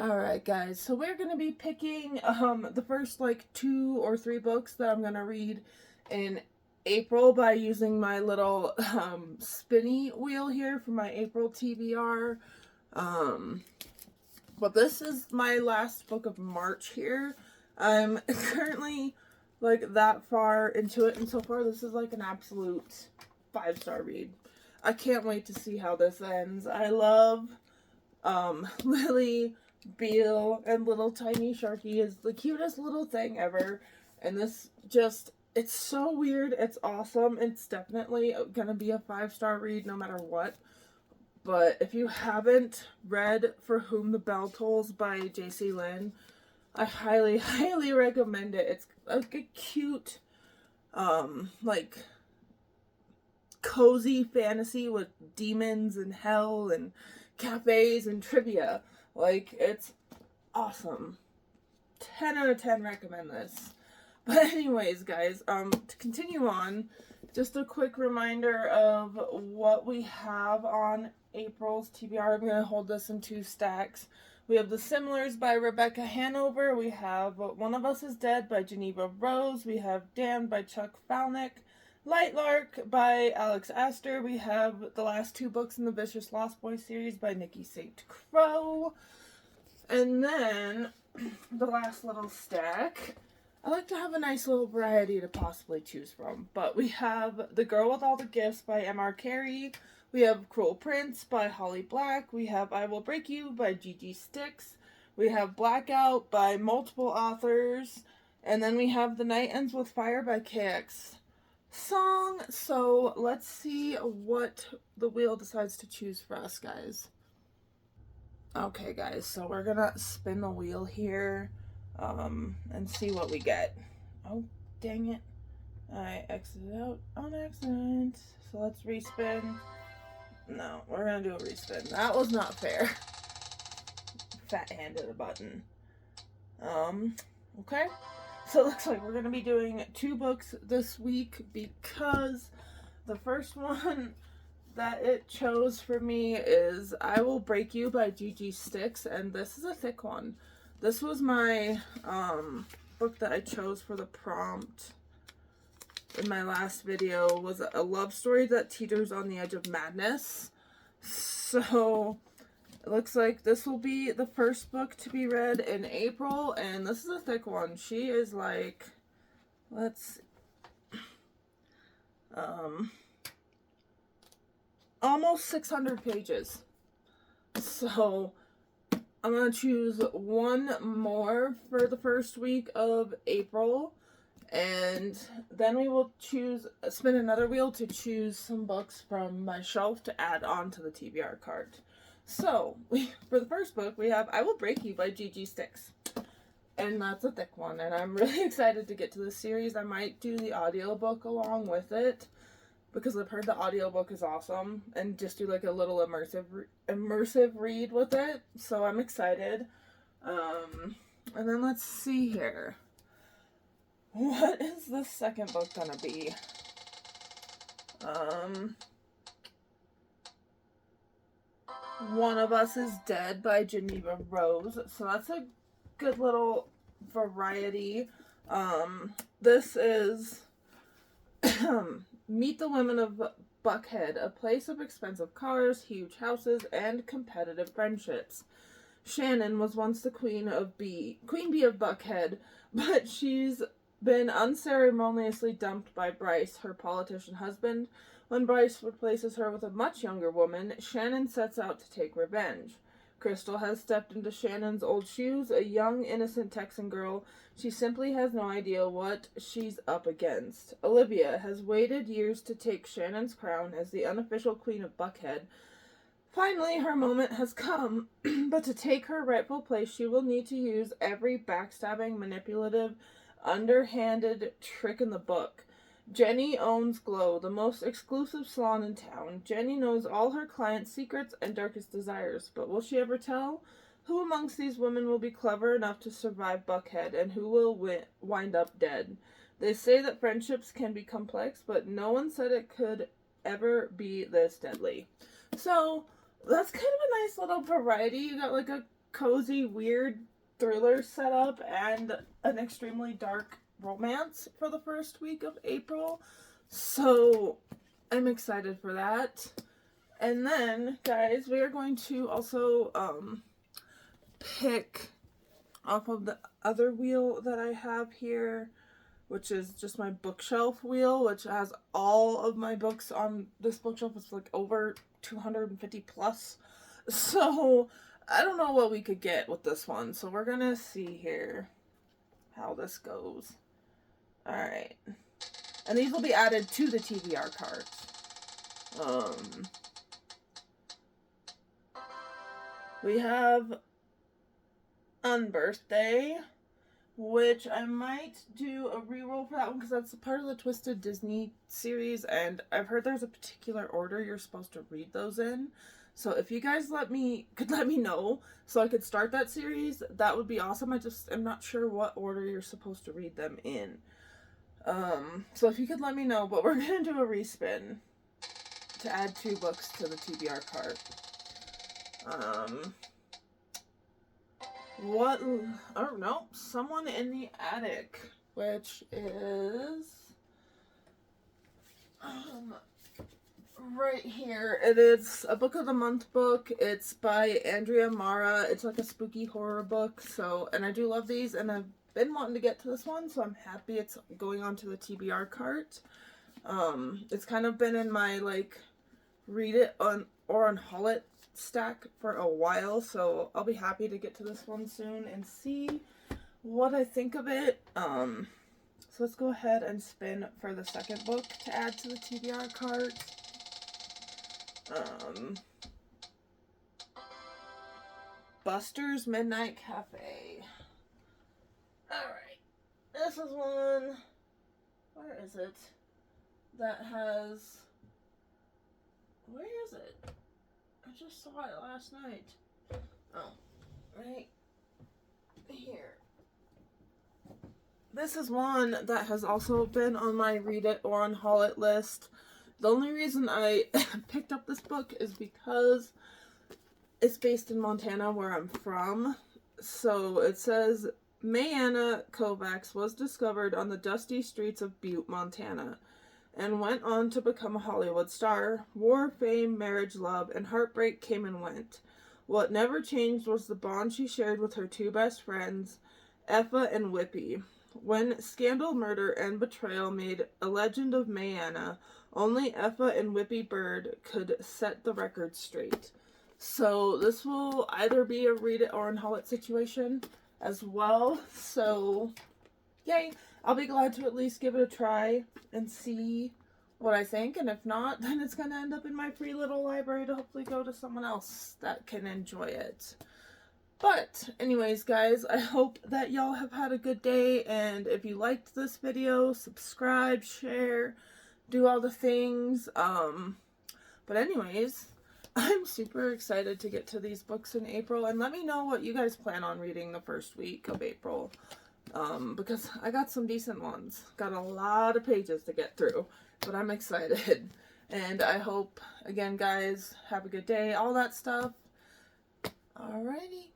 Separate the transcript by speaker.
Speaker 1: Alright guys, so we're going to be picking the first like 2 or 3 books that I'm going to read in April by using my little spinny wheel here for my April TBR. But this is my last book of March here. I'm currently like that far into it, and so far this is like an absolute 5-star read. I can't wait to see how this ends. I love Lily, Beale, and little tiny Sharky is the cutest little thing ever. And this just, it's so weird. It's awesome. It's definitely gonna be a 5-star read no matter what. But if you haven't read For Whom the Bell Tolls by J.C. Lynn, I highly, highly recommend it. It's like a cute, like cozy fantasy with demons and hell and cafes and trivia. Like, it's awesome. 10 out of 10 recommend this. But anyways, guys, to continue on, just a quick reminder of what we have on April's TBR. I'm going to hold this in 2 stacks. We have The Similars by Rebecca Hanover. We have One of Us is Dead by Geneva Rose. We have Damned by Chuck Palahniuk. Lightlark by Alex Astor. We have the last 2 books in the Vicious Lost Boys series by Nikki St. Crow. And then the last little stack. I like to have a nice little variety to possibly choose from. But we have The Girl with All the Gifts by M.R. Carey. We have Cruel Prince by Holly Black. We have I Will Break You by Gigi Sticks. We have Blackout by multiple authors. And then we have The Night Ends with Fire by KX Song. So let's see what the wheel decides to choose for us, guys. Okay, guys, so we're gonna spin the wheel here and see what we get. Oh, dang it. I exited out on accident. So let's respin. No, we're gonna do a respin. That was not fair. Fat-handed a button. Okay. So it looks like we're going to be doing 2 books this week because the first one that it chose for me is I Will Break You by Gigi Sticks, and this is a thick one. This was my book that I chose for the prompt in my last video, was a love story that teeters on the edge of madness. So it looks like this will be the first book to be read in April, and this is a thick one. She is like, let's see, almost 600 pages. So I'm going to choose one more for the first week of April, and then we will spin another wheel to choose some books from my shelf to add on to the TBR cart. So, for the first book, we have I Will Break You by Gigi Sticks. And that's a thick one, and I'm really excited to get to this series. I might do the audiobook along with it, because I've heard the audiobook is awesome, and just do like a little immersive read with it. So I'm excited. And then let's see here. What is the second book gonna be? One of Us is Dead by Geneva Rose. So that's a good little variety. This is Meet the Women of Buckhead, a place of expensive cars, huge houses, and competitive friendships. Shannon was once the queen bee of Buckhead, but she's been unceremoniously dumped by Bryce, her politician husband. When Bryce replaces her with a much younger woman, Shannon sets out to take revenge. Crystal has stepped into Shannon's old shoes, a young, innocent Texan girl. She simply has no idea what she's up against. Olivia has waited years to take Shannon's crown as the unofficial queen of Buckhead. Finally, her moment has come, but to take her rightful place, she will need to use every backstabbing, manipulative, underhanded trick in the book. Jenny owns Glow, the most exclusive salon in town. Jenny knows all her clients' secrets and darkest desires, but will she ever tell? Who amongst these women will be clever enough to survive Buckhead, and who will wind up dead? They say that friendships can be complex, but no one said it could ever be this deadly. So, that's kind of a nice little variety. You got like a cozy, weird thriller setup and an extremely dark romance for the first week of April. So I'm excited for that. And then, guys, we are going to also pick off of the other wheel that I have here, which is just my bookshelf wheel, which has all of my books on this bookshelf. It's like over 250 plus. So I don't know what we could get with this one. So we're gonna see here how this goes. Alright. And these will be added to the TBR cards. We have Unbirthday, which I might do a reroll for that one because that's a part of the Twisted Disney series, and I've heard there's a particular order you're supposed to read those in. So if you guys could let me know so I could start that series, that would be awesome. I'm not sure what order you're supposed to read them in. So if you could let me know, but we're gonna do a respin to add 2 books to the TBR cart. Someone in the Attic, which is right here. It is a book of the month book. It's by Andrea Mara. It's like a spooky horror book. So, and I do love these, and I've been wanting to get to this one, so I'm happy it's going on to the TBR cart. It's kind of been in my like read it on or on haul it stack for a while, so I'll be happy to get to this one soon and see what I think of it. So let's go ahead and spin for the second book to add to the TBR cart. Buster's Midnight Cafe. Alright, this is one, where is it, that has, where is it? I just saw it last night. Oh, right here. This is one that has also been on my read it or on haul it list. The only reason I picked up this book is because it's based in Montana, where I'm from. So it says, Mayanna Kovacs was discovered on the dusty streets of Butte, Montana, and went on to become a Hollywood star. War, fame, marriage, love, and heartbreak came and went. What never changed was the bond she shared with her 2 best friends, Effa and Whippy. When scandal, murder, and betrayal made a legend of Mayanna, only Effa and Whippy Bird could set the record straight. So this will either be a read it or an haul it situation as well. So, yay! I'll be glad to at least give it a try and see what I think. And if not, then it's going to end up in my free little library to hopefully go to someone else that can enjoy it. But anyways, guys, I hope that y'all have had a good day, and if you liked this video, subscribe, share, do all the things. But anyways, I'm super excited to get to these books in April, and let me know what you guys plan on reading the first week of April, because I got some decent ones. Got a lot of pages to get through, but I'm excited. And I hope, again, guys, have a good day, all that stuff. Alrighty.